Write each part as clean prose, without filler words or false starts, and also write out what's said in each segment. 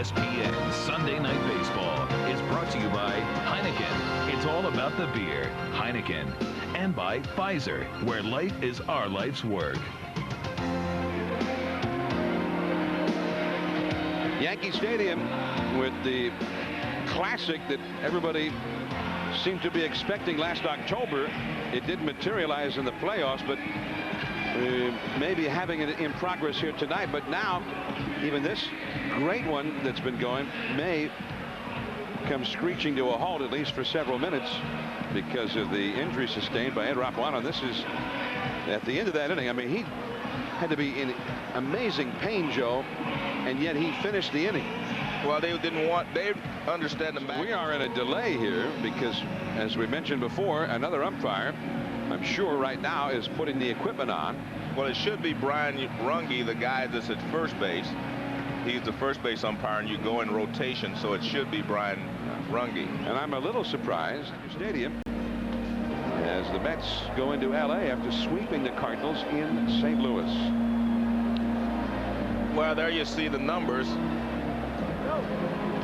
ESPN Sunday Night Baseball is brought to you by Heineken. It's all about the beer. Heineken. And by Pfizer, where life is our life's work. Yankee Stadium with the classic that everybody seemed to be expecting last October. It didn't materialize in the playoffs, but maybe having it in progress here tonight. But now, even this great one that's been going may come screeching to a halt, at least for several minutes, because of the injury sustained by Ed Rapuano. This is at the end of that inning. I mean, he had to be in amazing pain, Joe, and yet he finished the inning. Well, they understand the match. We are in a delay here because, as we mentioned before, another umpire, I'm sure right now, is putting the equipment on. Well, it should be Brian Runge, the guy that's at first base. He's the first base umpire, and you go in rotation, so it should be Brian Runge. And I'm a little surprised at the stadium as the Mets go into L.A. after sweeping the Cardinals in St. Louis. Well, there you see the numbers.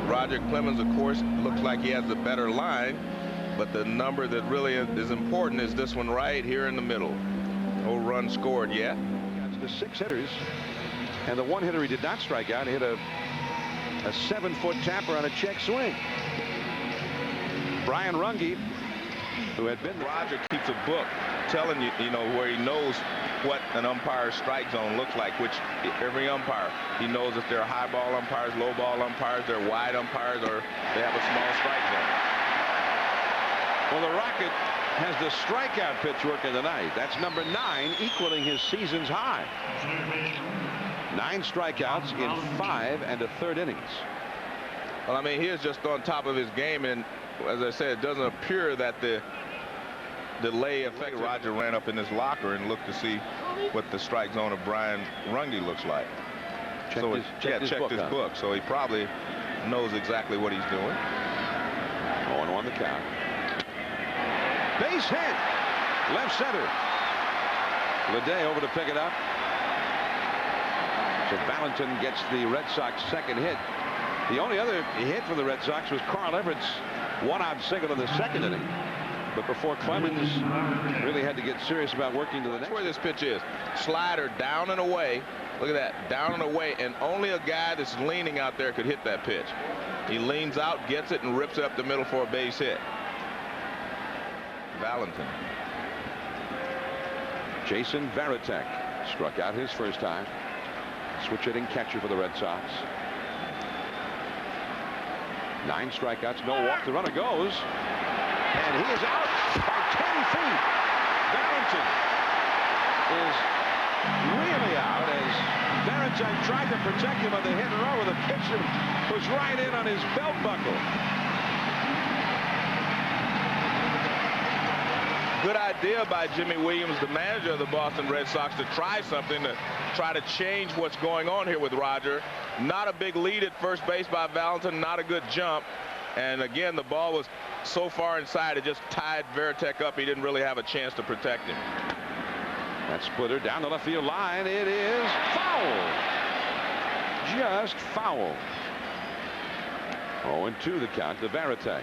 Roger Clemens, of course, looks like he has the better line, but the number that really is important is this one right here in the middle. No run scored yet. The 6 hitters, and the 1 hitter he did not strike out hit a 7-foot tapper on a check swing. Brian Runge, who had been... Roger keeps a book telling you, where he knows what an umpire's strike zone looks like, which every umpire, he knows if they're high ball umpires, low ball umpires, they're wide umpires, or they have a small strike zone. Well, the Rocket has the strikeout pitch working tonight. That's number 9, equaling his season's high. 9 strikeouts in 5 1/3 innings. Well, I mean, he is just on top of his game, and as I said, it doesn't appear that the delay affected. Roger ran up in his locker and looked to see what the strike zone of Brian Runge looks like. Checked his book, so he probably knows exactly what he's doing. 0-1 the count. Base hit, left center. Leday over to pick it up. So Valentin gets the Red Sox second hit. The only other hit for the Red Sox was Carl Everett's one-out single in the second inning. But before Clemens really had to get serious about working to the next. That's where this pitch is. Slider down and away. Look at that, down and away, and only a guy that's leaning out there could hit that pitch. He leans out, gets it, and rips it up the middle for a base hit. Valentin. Jason Varitek struck out his first time. Switch hitting catcher for the Red Sox. 9 strikeouts, no walk. The runner goes, and he is out by 10 feet. Valentin is really out as Varitek tried to protect him on the hit and run with a pitch that was right in on his belt buckle. Good idea by Jimmy Williams, the manager of the Boston Red Sox, to try something to try to change what's going on here with Roger. Not a big lead at first base by Valentin, not a good jump. And again, the ball was so far inside, it just tied Varitek up. He didn't really have a chance to protect him. That splitter down the left field line. It is foul. Just foul. 0-2 the count to Varitek.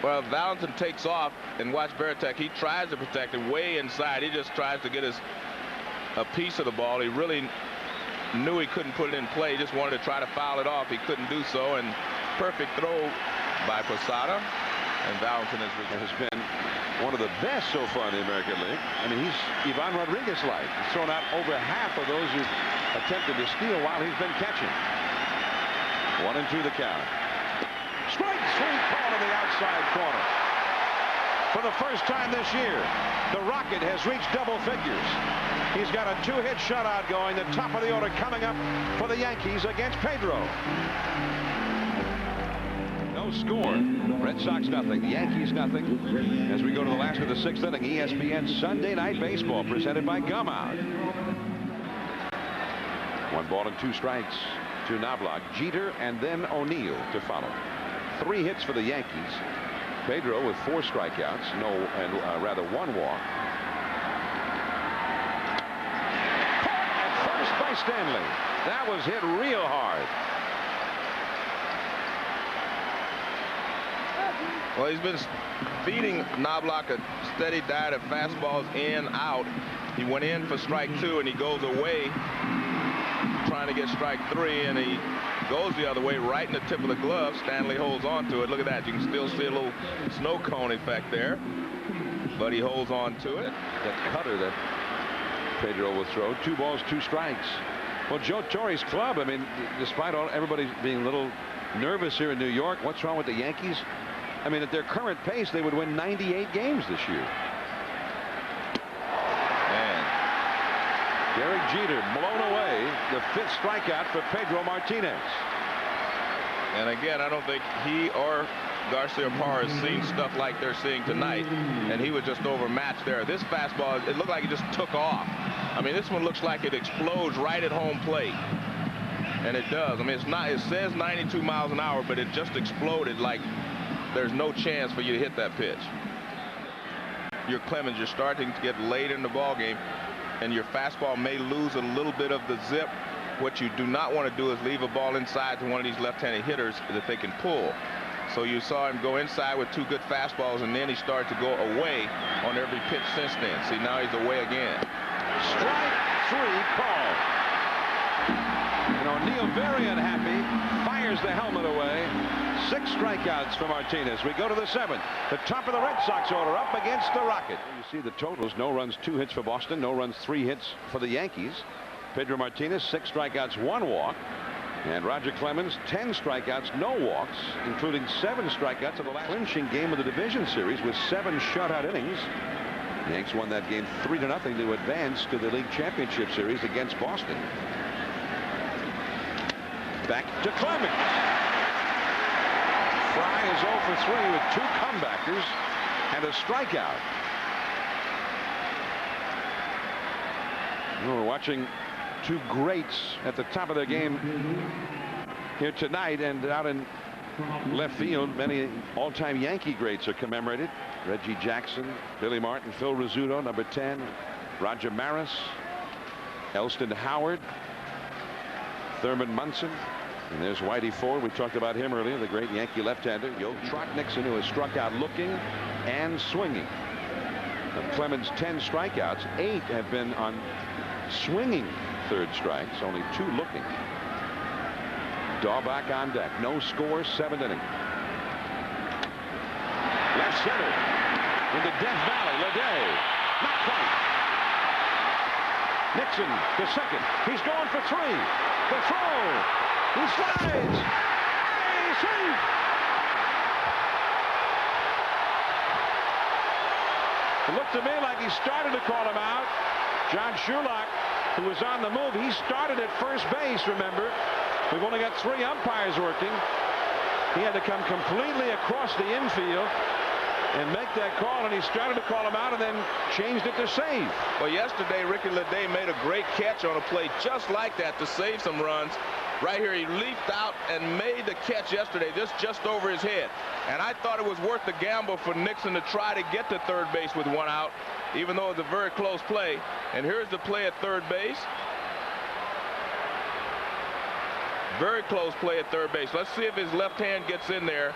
Well, Valentin takes off, and watch Varitek. He tries to protect him way inside. He just tries to get a piece of the ball. He really knew he couldn't put it in play. He just wanted to try to foul it off. He couldn't do so, and perfect throw by Posada. And Valentin has been one of the best so far in the American League. I mean, he's Ivan Rodriguez-like. He's thrown out over half of those who've attempted to steal while he's been catching. 1-2 the count. Strike 3 call to the outside corner. For the first time this year, the Rocket has reached double figures. He's got a 2-hit shutout going, the top of the order coming up for the Yankees against Pedro. No score. Red Sox nothing, Yankees nothing. As we go to the last of the 6th inning, ESPN Sunday Night Baseball presented by Gum Out. 1 ball and 2 strikes to Knobloch, Jeter, and then O'Neill to follow. 3 hits for the Yankees. Pedro with 4 strikeouts, rather 1 walk. Caught at first by Stanley. That was hit real hard. Well, he's been feeding Knobloch a steady diet of fastballs in, out. He went in for strike 2, and he goes away trying to get strike 3, and he goes the other way right in the tip of the glove. Stanley holds on to it. Look at that. You can still see a little snow cone effect there, but he holds on to it. That cutter that Pedro will throw. 2 balls, 2 strikes. Well, Joe Torre's club, I mean, despite everybody being a little nervous here in New York, what's wrong with the Yankees? I mean, at their current pace, they would win 98 games this year. Man. Derek Jeter blown away. The 5th strikeout for Pedro Martinez. And again, I don't think he or Garcia-Parra has seen stuff like they're seeing tonight, and he was just overmatched there. This fastball, it looked like it just took off. I mean, this one looks like it explodes right at home plate. And it does. I mean, it's not, it says 92 miles an hour, but it just exploded like there's no chance for you to hit that pitch. You're Clemens, you're starting to get late in the ball game, and your fastball may lose a little bit of the zip. What you do not want to do is leave a ball inside to one of these left-handed hitters that they can pull. So you saw him go inside with 2 good fastballs, and then he started to go away on every pitch since then. See, now he's away again. Strike 3 called. And O'Neill, very unhappy, fires the helmet away. 6 strikeouts for Martinez. We go to the 7th. The top of the Red Sox order up against the Rocket. You see the totals. No runs, 2 hits for Boston. No runs, 3 hits for the Yankees. Pedro Martinez, 6 strikeouts, 1 walk. And Roger Clemens, 10 strikeouts, no walks, including 7 strikeouts in the last clinching game of the division series with 7 shutout innings. The Yanks won that game 3-0 to advance to the league championship series against Boston. Back to Clemens. Fry is 0 for 3 with 2 comebackers and a strikeout. We're watching 2 greats at the top of their game here tonight, and out in left field, many all-time Yankee greats are commemorated. Reggie Jackson, Billy Martin, Phil Rizzuto, number 10, Roger Maris, Elston Howard, Thurman Munson, and there's Whitey Ford. We talked about him earlier, the great Yankee left-hander. Trot Nixon, who has struck out looking and swinging. Of Clemens' 10 strikeouts, 8 have been on swinging third strikes, only 2 looking. Dahlbach on deck. No score, 7th inning. Left center into Death Valley. Leday. Not quite. Nixon to second. He's going for 3. The throw. He slides. Hey, safe. It looked to me like he started to call him out. John Shulock, who was on the move, he started at first base, remember. We've only got 3 umpires working. He had to come completely across the infield and make that call, and he started to call him out and then changed it to save. Well, yesterday, Ricky Leday made a great catch on a play just like that to save some runs. Right here, he leaped out and made the catch yesterday, just over his head. And I thought it was worth the gamble for Nixon to try to get to third base with 1 out, even though it was a very close play. And here's the play at third base. Very close play at third base. Let's see if his left hand gets in there.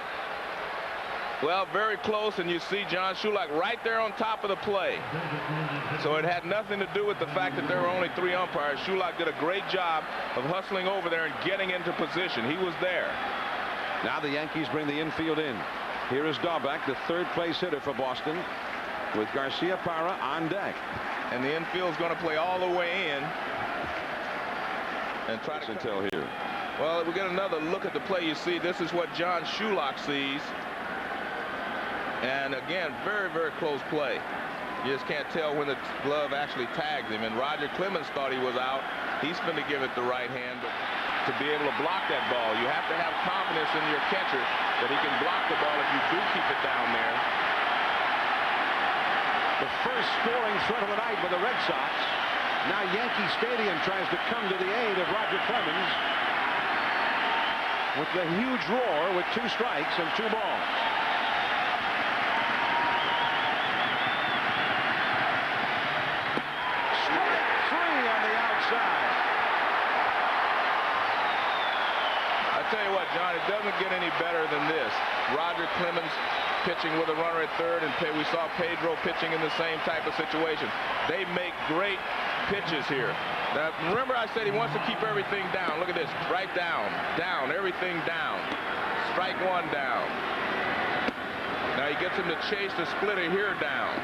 Well, very close, and you see John Shulock right there on top of the play. So it had nothing to do with the fact that there were only 3 umpires. Shulock did a great job of hustling over there and getting into position. He was there. Now the Yankees bring the infield in. Here is Dahlbach, the 3rd place hitter for Boston, with Garcia-Parra on deck. And the infield's going to play all the way in and try to until here. Well, we get another look at the play. You see, this is what John Shulock sees. And again, very, very close play. You just can't tell when the glove actually tagged him. And Roger Clemens thought he was out. He's going to give it the right hand. But to be able to block that ball, you have to have confidence in your catcher that he can block the ball if you do keep it down there. The first scoring threat of the night for the Red Sox. Now Yankee Stadium tries to come to the aid of Roger Clemens with the huge roar with 2 strikes and 2 balls. Strike 3 on the outside. tell you what, John, it doesn't get any better than this. Roger Clemens pitching with a runner at third, and we saw Pedro pitching in the same type of situation. They make great pitches here. Now, remember I said he wants to keep everything down. Look at this. Right down, down, everything down. Strike one down. Now he gets him to chase the splitter here down.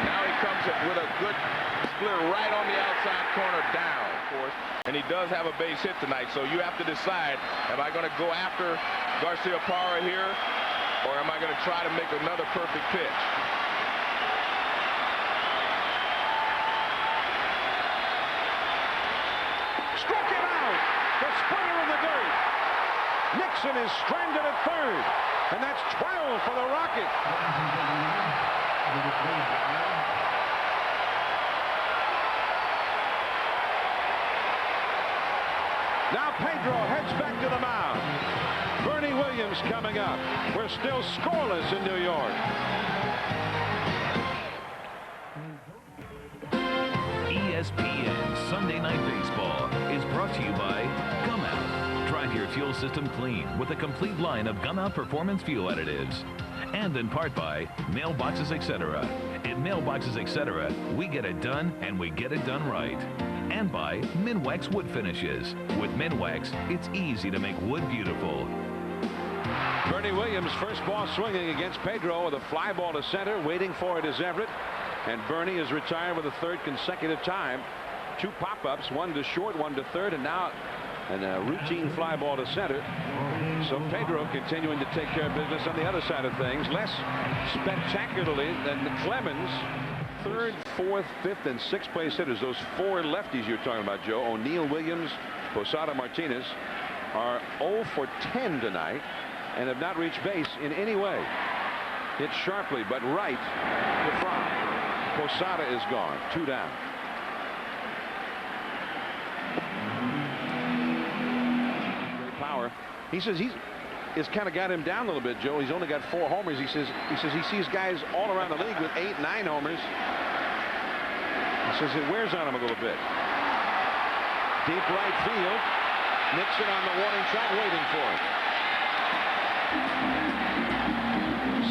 Now he comes with a good splitter right on the outside corner down, of course. And he does have a base hit tonight, so you have to decide, am I going to go after Garciaparra here, or am I going to try to make another perfect pitch? Struck him out. The splitter in the dirt. Nixon is stranded at third, and that's 12 for the Rocket. Now Pedro heads back to the mound. Bernie Williams coming up. We're still scoreless in New York. ESPN Sunday Night Baseball is brought to you by Gum Out. Drive your fuel system clean with a complete line of Gum Out Performance Fuel Additives. And in part by Mailboxes Etc. At Mailboxes Etc., we get it done and we get it done right. And by Minwax Wood Finishes. With Minwax, it's easy to make wood beautiful. Bernie Williams, first ball swinging against Pedro with a fly ball to center. Waiting for it is Everett. And Bernie is retired with a third consecutive time. Two pop-ups, one to short, one to third, and now a routine fly ball to center. So Pedro continuing to take care of business on the other side of things. Less spectacularly than Clemens. Third, fourth, fifth, and sixth place hitters. Those four lefties you're talking about, Joe. O'Neill, Williams, Posada, Martinez are 0 for 10 tonight and have not reached base in any way. Hit sharply, but right to Fry. Posada is gone. 2 down. Great power. He says it's kind of got him down a little bit, Joe. He's only got 4 homers. He says he sees guys all around the league with 8, 9 homers. He says it wears on him a little bit. Deep right field. Nixon on the warning track waiting for him.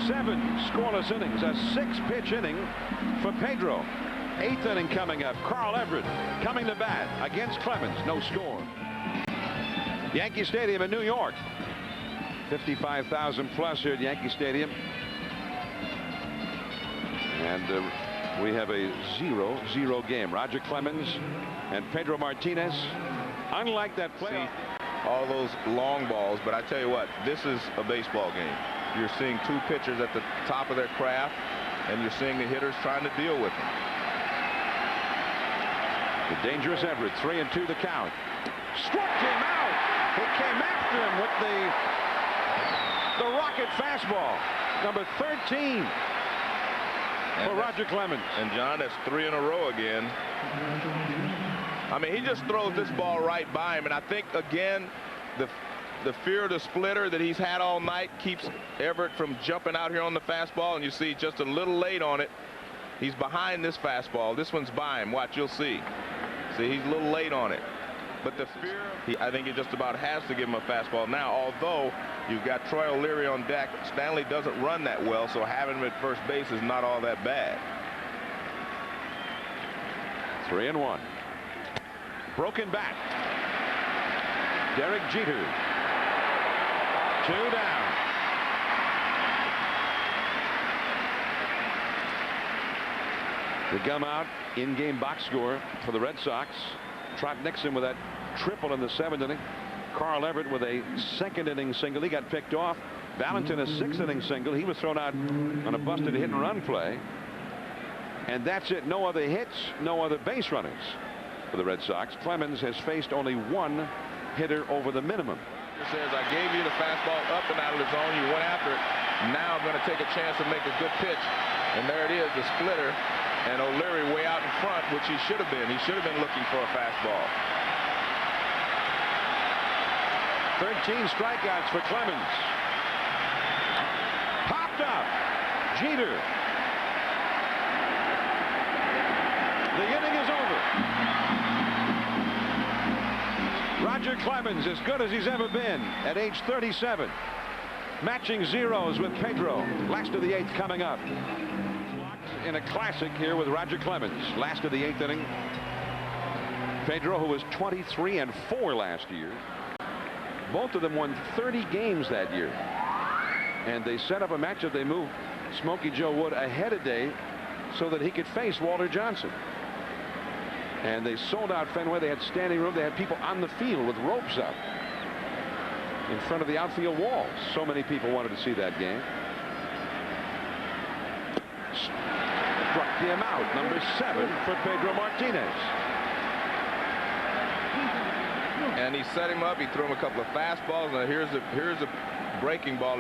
7 scoreless innings. A 6-pitch inning for Pedro. 8th inning coming up. Carl Everett coming to bat against Clemens. No score. Yankee Stadium in New York. 55,000 plus here at Yankee Stadium. And we have a 0-0 game. Roger Clemens and Pedro Martinez. Unlike that play. All those long balls, but I tell you what, this is a baseball game. You're seeing 2 pitchers at the top of their craft, and you're seeing the hitters trying to deal with them. The dangerous Everett, 3-2 the count. Struck him out. He came after him with the rocket fastball, number 13 for Roger Clemens. And John, that's 3 in a row again. I mean, he just throws this ball right by him, and I think again the fear of the splitter that he's had all night keeps Everett from jumping out here on the fastball, and you see just a little late on it. He's behind this fastball. This one's by him. Watch, you'll see. See, he's a little late on it. But the fear, I think he just about has to give him a fastball now, although you've got Troy O'Leary on deck. Stanley doesn't run that well, so having him at first base is not all that bad. 3-1. Broken bat. Derek Jeter. 2 down. The Gum Out in-game box score for the Red Sox. Trot Nixon with that triple in the 7th inning. Carl Everett with a 2nd inning single. He got picked off. Valentin a 6th inning single. He was thrown out on a busted hit and run play. And that's it. No other hits, no other base runners for the Red Sox. Clemens has faced only 1 hitter over the minimum. He says, I gave you the fastball up and out of the zone. You went after it. Now I'm going to take a chance to make a good pitch. And there it is, the splitter. And O'Leary way out in front, which he should have been. He should have been looking for a fastball. 13 strikeouts for Clemens. Popped up. Jeter. The inning is over. Roger Roger Clemens, as good as he's ever been at age 37. Matching zeros with Pedro. Last of the 8th coming up. In a classic here with Roger Clemens. Last of the 8th inning. Pedro, who was 23-4 last year. Both of them won 30 games that year. And they set up a matchup. They moved Smokey Joe Wood ahead a day so that he could face Walter Johnson. And they sold out Fenway. They had standing room. They had people on the field with ropes up in front of the outfield walls. So many people wanted to see that game. Struck him out. Number 7 for Pedro Martinez. And he set him up. He threw him a couple of fastballs. Now here's a breaking ball.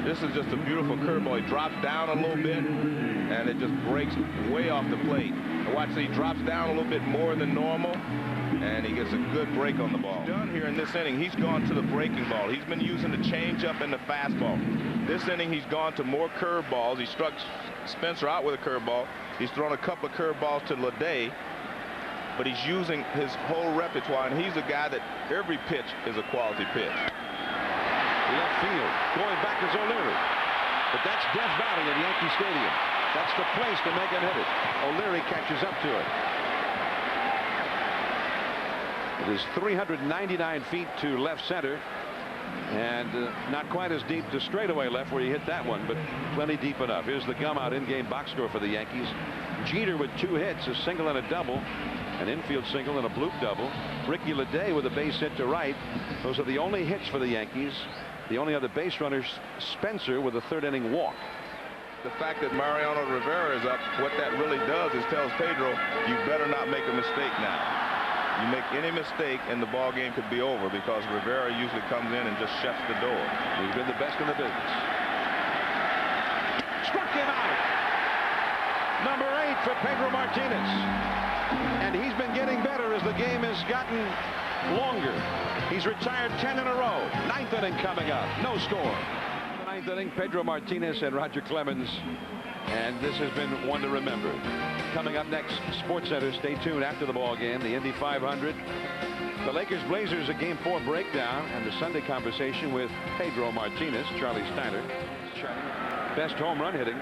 This is just a beautiful curveball. He drops down a little bit, and it just breaks way off the plate. And watch, he drops down a little bit more than normal, and he gets a good break on the ball. Done here in this inning, he's gone to the breaking ball. He's been using the changeup and the fastball. This inning, he's gone to more curveballs. He struck Spencer out with a curveball. He's thrown a couple of curveballs to Leday, but he's using his whole repertoire, and he's a guy that every pitch is a quality pitch. Left field, going back is O'Leary. But that's Death Valley at Yankee Stadium. That's the place to make him hit it. O'Leary catches up to it. It is 399 feet to left center. And not quite as deep to straightaway left where he hit that one, but plenty deep enough. Here's the gum out in-game box score for the Yankees. Jeter with 2 hits, a single and a double. An infield single and a bloop double. Ricky Leday with a base hit to right. Those are the only hits for the Yankees. The only other base runners, Spencer with a 3rd inning walk. The fact that Mariano Rivera is up, what that really does is tells Pedro, you better not make a mistake now. You make any mistake and the ball game could be over, because Rivera usually comes in and just shuts the door. He's been the best in the business. Struck him out. Number 8 for Pedro Martinez. And he's been getting better as the game has gotten longer. He's retired 10 in a row. 9th inning coming up. No score. The 9th inning, Pedro Martinez and Roger Clemens. And this has been one to remember. Coming up next, Sports Center. Stay tuned after the ball game. The Indy 500. The Lakers-Blazers, a Game 4 breakdown. And the Sunday conversation with Pedro Martinez, Charlie Steiner. Best home run hitting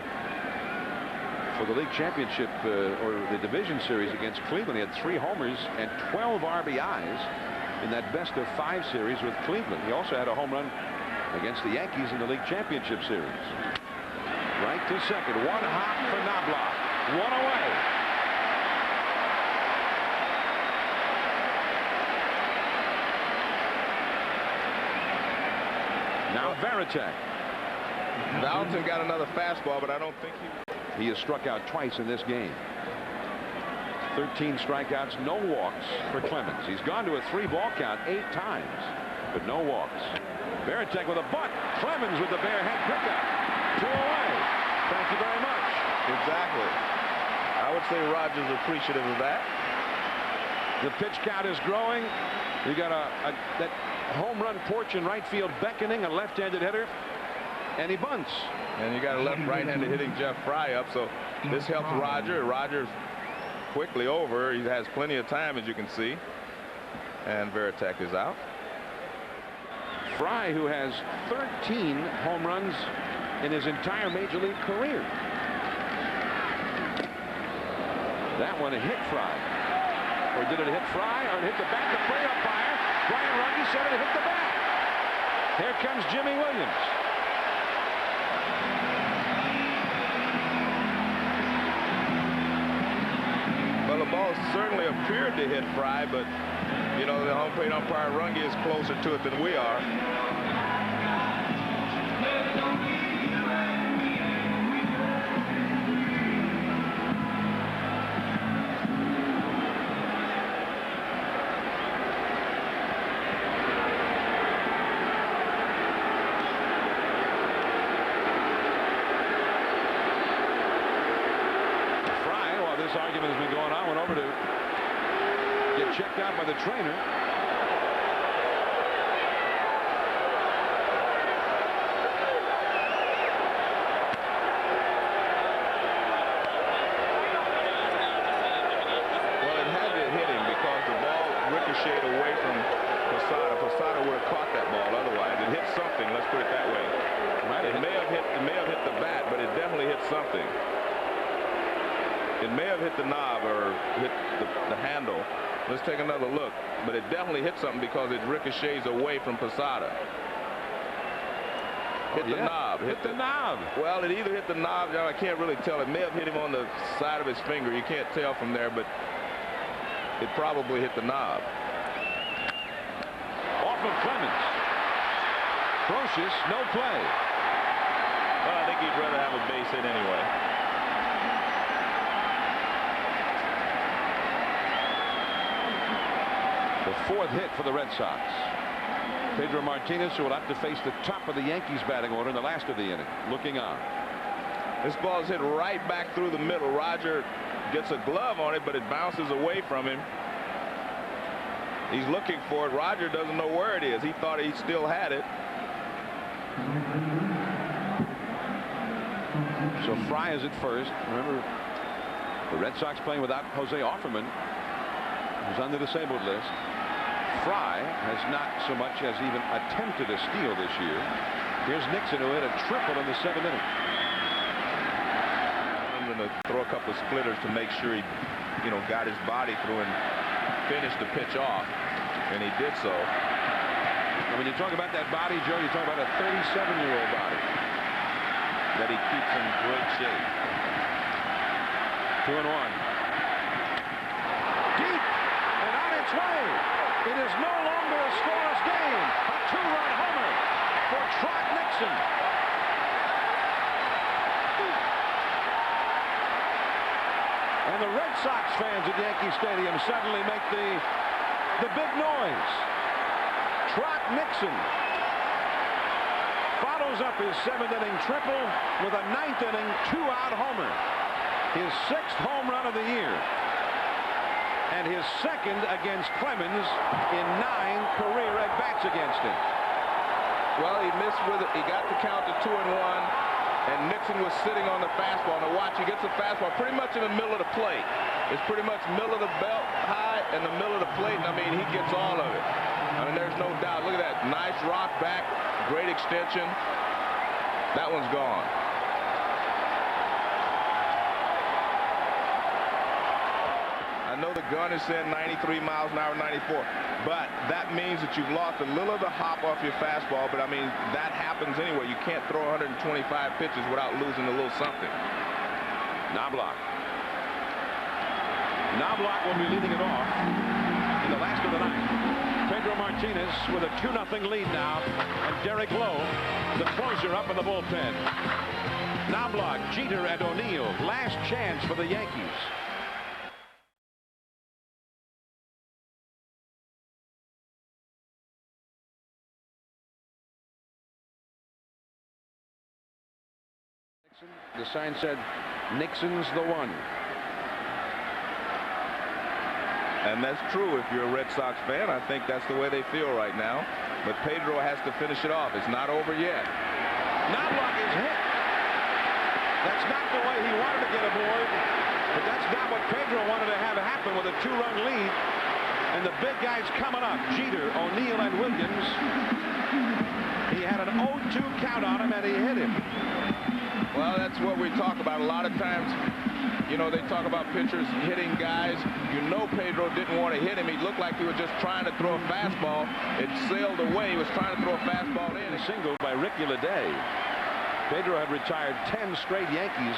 for the league championship or the division series against Cleveland. He had 3 homers and 12 RBIs in that best-of-5 series with Cleveland. He also had a home run against the Yankees in the league championship series. Right to second. One hop for Knobloch. One away. Now Varitek. Valentin got another fastball, but I don't think he has struck out twice in this game. 13 strikeouts, no walks for Clemens. He's gone to a 3-ball count 8 times, but no walks. Varitek with a bunt. Clemens with the bare head pickup. 2 away. Thank you very much. Exactly. I would say Rogers appreciative of that. The pitch count is growing. You got that home run porch in right field beckoning, a left-handed hitter, and he bunts. And you got a right-handed hitting Jeff Fry up, so this helps Roger. Roger's quickly over. He has plenty of time, as you can see. And Varitek is out. Fry, who has 13 home runs in his entire major league career. That one hit Fry. Or did it hit Fry, or it hit the bat? The play umpire, Brian Runge, said it hit the bat. Here comes Jimmy Williams. Well, the ball certainly appeared to hit Fry, but, you know, the home plate umpire Runge is closer to it than we are. This argument has been going on. Went over to get checked out by the trainer. Well, it had to hit him because the ball ricocheted away from Posada would have caught that ball otherwise. It hit something, let's put it that way. It may have hit the bat, but it definitely hit something. It may have hit the knob or hit the handle. Let's take another look. But it definitely hit something because it ricochets away from Posada. Hit the knob. Hit the knob. Well, it either hit the knob, I can't really tell. It may have hit him on the side of his finger. You can't tell from there, but it probably hit the knob. Off of Clemens. Brocious, no play. Well, I think he'd rather have a base hit anyway. The fourth hit for the Red Sox. Pedro Martinez, who will have to face the top of the Yankees batting order in the last of the inning, looking on. This ball is hit right back through the middle. Roger gets a glove on it, but it bounces away from him. He's looking for it. Roger doesn't know where it is. He thought he still had it. So Fry is at first. Remember, the Red Sox playing without Jose Offerman, who's on the disabled list. Fry has not so much as even attempted a steal this year. Here's Nixon, who hit a triple in the 7th inning. I'm going to throw a couple of splitters to make sure he, got his body through and finished the pitch off, and he did so. And when you talk about that body, Joe, you talk about a 37-year-old body that he keeps in great shape. 2-1. Deep and on its way. It is no longer a scoreless game. A 2-run homer for Trot Nixon. And the Red Sox fans at Yankee Stadium suddenly make the big noise. Trot Nixon follows up his 7th inning triple with a 9th inning 2-out homer. His 6th home run of the year. And his 2nd against Clemens in 9 career at-bats against him. Well, he missed with it. He got the count to 2-1, and Nixon was sitting on the fastball. Now watch, he gets the fastball pretty much in the middle of the plate. It's pretty much middle of the belt, high, and the middle of the plate. And I mean, he gets all of it. I mean, there's no doubt. Look at that. Nice rock back, great extension. That one's gone. I know the gun is saying 93 miles an hour, 94, but that means that you've lost a little of the hop off your fastball. But I mean, that happens anyway. You can't throw 125 pitches without losing a little something. Knobloch. Knobloch will be leading it off in the last of the ninth. Pedro Martinez with a 2-0 lead now, and Derek Lowe, the closer, up in the bullpen. Knobloch, Jeter, and O'Neill. Last chance for the Yankees. The sign said, Nixon's the one. And that's true if you're a Red Sox fan. I think that's the way they feel right now. But Pedro has to finish it off. It's not over yet. Knobloch is hit. That's not the way he wanted to get aboard. But that's not what Pedro wanted to have happen with a 2-run lead. And the big guys coming up. Jeter, O'Neill, and Williams. He had an 0-2 count on him, and he hit him. Well, that's what we talk about. A lot of times, they talk about pitchers hitting guys. Pedro didn't want to hit him. He looked like he was just trying to throw a fastball. It sailed away. He was trying to throw a fastball in. A single by Ricky Leday. Pedro had retired 10 straight Yankees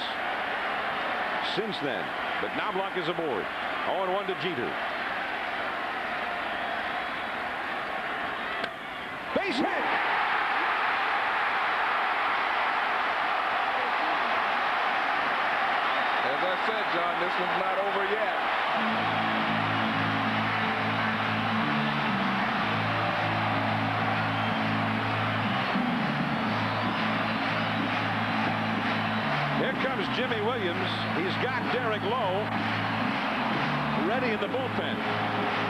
since then. But Knobloch is aboard. 0-1 to Jeter. Base hit! As I said, John, this one's not over yet. Here comes Jimmy Williams. He's got Derek Lowe ready in the bullpen.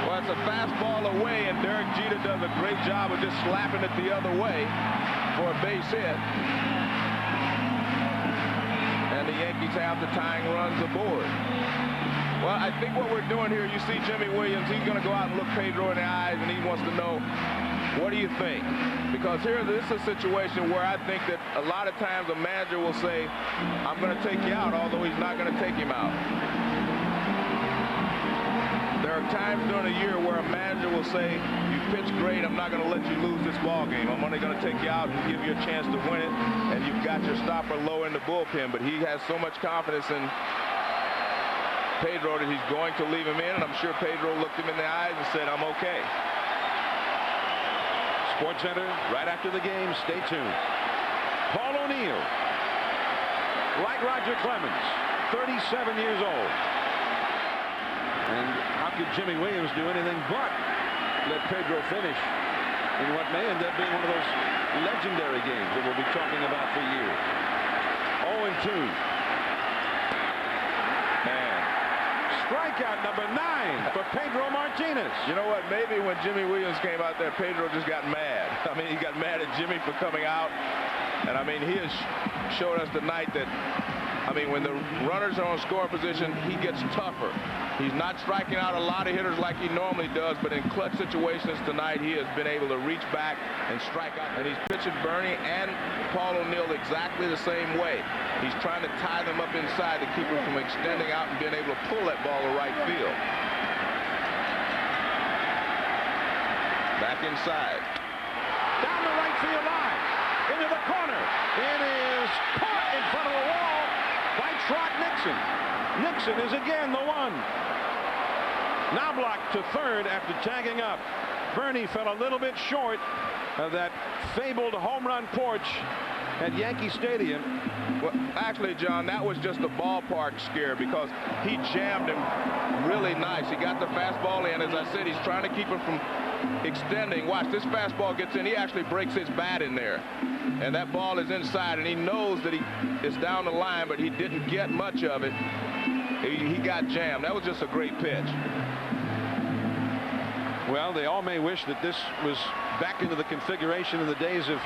Well, it's a fastball away, and Derek Jeter does a great job of just slapping it the other way for a base hit. And the Yankees have the tying runs aboard. Well, I think what we're doing here, you see Jimmy Williams, he's going to go out and look Pedro in the eyes, and he wants to know, what do you think? Because here, this is a situation where I think that a lot of times a manager will say, I'm going to take you out, although he's not going to take him out. There are times during a year where a manager will say, you pitched great, I'm not going to let you lose this ball game. I'm only going to take you out and give you a chance to win it, and you've got your stopper low in the bullpen. But he has so much confidence in Pedro that he's going to leave him in, and I'm sure Pedro looked him in the eyes and said, I'm okay. Sports Center, right after the game, stay tuned. Paul O'Neill, like Roger Clemens, 37 years old. And how could Jimmy Williams do anything but let Pedro finish in what may end up being one of those legendary games that we'll be talking about for years. 0-2. Strikeout number 9 for Pedro Martinez. You know what? Maybe when Jimmy Williams came out there, Pedro just got mad. I mean, he got mad at Jimmy for coming out. And I mean, he has showed us tonight that, I mean, when the runners are on scoring position, he gets tougher. He's not striking out a lot of hitters like he normally does, but in clutch situations tonight, he has been able to reach back and strike out. And he's pitching Bernie and Paul O'Neill exactly the same way. He's trying to tie them up inside to keep them from extending out and being able to pull that ball to right field. Back inside. Down the right field line. Into the corner. It is caught in front of the wall by Trot Nixon. Nixon is again the one. Knobloch to third after tagging up. Bernie fell a little bit short of that fabled home run porch at Yankee Stadium. Well, actually, John, that was just a ballpark scare because he jammed him really nice. He got the fastball in. As I said, he's trying to keep him from extending. Watch, this fastball gets in. He actually breaks his bat in there. And that ball is inside, and he knows that he is down the line, but he didn't get much of it. He got jammed. That was just a great pitch. Well, they all may wish that this was back into the configuration of the days of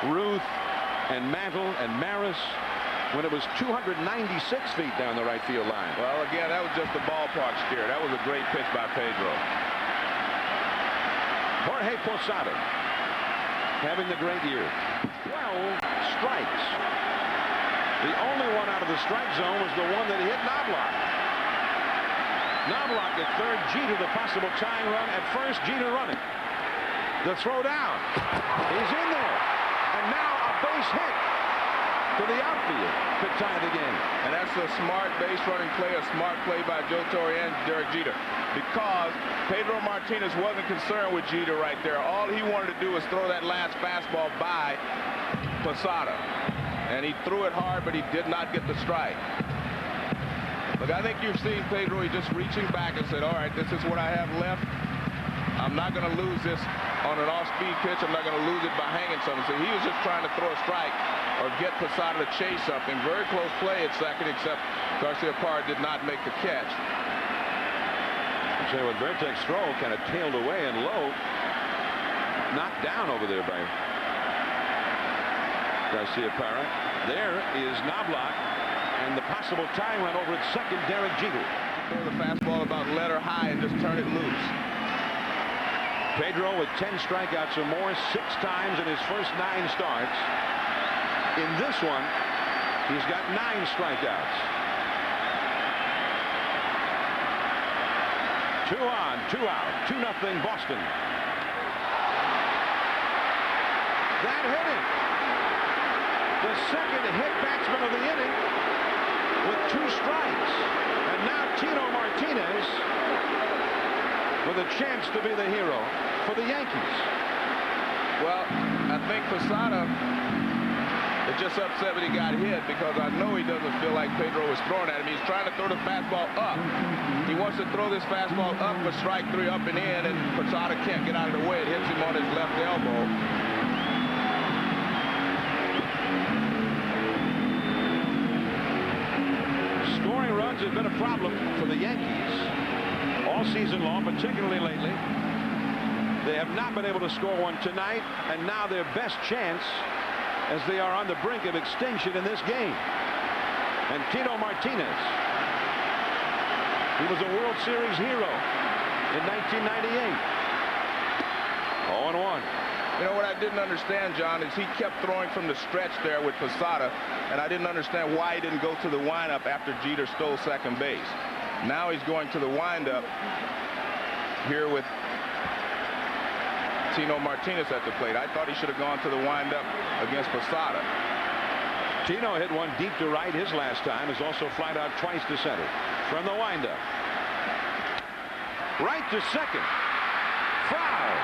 Ruth and Mantle and Maris, when it was 296 feet down the right field line. Well, again, that was just a ballpark scare. That was a great pitch by Pedro. Jorge Posada having the great year. 12 strikes. The only one out of the strike zone was the one that hit Knobloch. Knobloch at third, Jeter the possible tying run. At first, Jeter running. The throw down. He's in there. And now a base hit to the outfield to tie the game. And that's a smart base running play, a smart play by Joe Torre and Derek Jeter, because Pedro Martinez wasn't concerned with Jeter right there. All he wanted to do was throw that last fastball by Posada. And he threw it hard, but he did not get the strike. Look, I think you've seen Pedro, he just reaching back and said, all right, this is what I have left. I'm not going to lose this on an off-speed pitch. I'm not going to lose it by hanging something. So he was just trying to throw a strike or get Posada to chase something. Very close play at second, except Garcia-Parra did not make the catch. I'll tell you what, Vertek's throw kind of tailed away and low. Knocked down over there by Garcia-Parra. There is Knobloch, and the possible tying run over at second, Derek Jeter. Throw the fastball about letter high and just turn it loose. Pedro with 10 strikeouts or more 6 times in his first 9 starts. In this one, he's got 9 strikeouts. 2 on, 2 out, 2-0 Boston. That hit him. The second hit batsman of the inning with 2 strikes. And now Tino Martinez with a chance to be the hero for the Yankees. Well, I think Posada is just upset when he got hit, because I know he doesn't feel like Pedro was throwing at him. He's trying to throw the fastball up. He wants to throw this fastball up for strike 3 up and in, and Posada can't get out of the way. It hits him on his left elbow. Scoring runs have been a problem for the Yankees all season long, particularly lately. They have not been able to score one tonight, and now their best chance as they are on the brink of extinction in this game. And Tino Martinez He was a World Series hero in 1998. 0-1. You know what I didn't understand, John, is he kept throwing from the stretch there with Posada, and I didn't understand why he didn't go to the windup after Jeter stole second base. Now he's going to the windup here with Tino Martinez at the plate. I thought he should have gone to the windup against Posada. Tino hit one deep to right his last time. Has also flied out twice to center. From the windup. Right to second. Foul.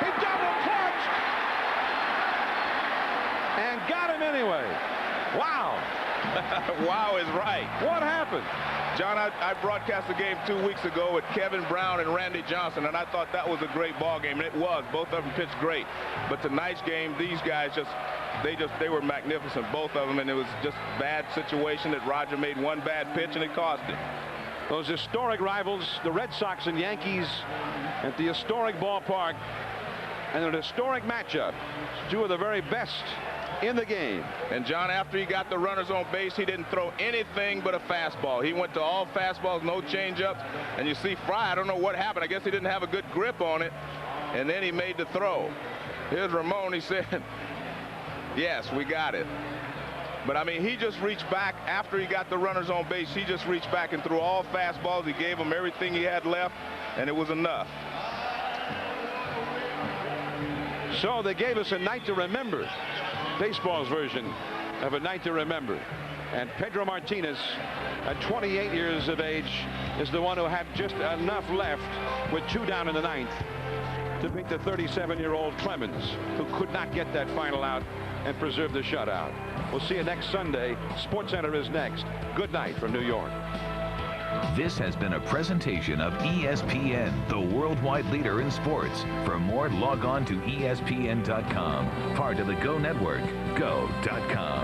He double clutched. And got him anyway. Wow. Wow is right. What happened? John, I broadcast the game 2 weeks ago with Kevin Brown and Randy Johnson, and I thought that was a great ball game, and it was. Both of them pitched great. But tonight's game, these guys they were magnificent, both of them, and it was just a bad situation that Roger made one bad pitch and it cost him. Those historic rivals, the Red Sox and Yankees, at the historic ballpark, and an historic matchup. Two of the very best in the game. And John, after he got the runners on base, he didn't throw anything but a fastball. He went to all fastballs, no changeups. And you see Fry, I don't know what happened. I guess he didn't have a good grip on it. And then he made the throw. Here's Ramon. He said, yes, we got it. But I mean, he just reached back after he got the runners on base. He just reached back and threw all fastballs. He gave them everything he had left, and it was enough. So they gave us a night to remember. Baseball's version of a night to remember. And Pedro Martinez, at 28 years of age, is the one who had just enough left with 2 down in the 9th to beat the 37-year-old Clemens, who could not get that final out and preserve the shutout. We'll see you next Sunday. SportsCenter is next. Good night from New York. This has been a presentation of ESPN, the worldwide leader in sports. For more, log on to ESPN.com. Part of the Go Network. Go.com.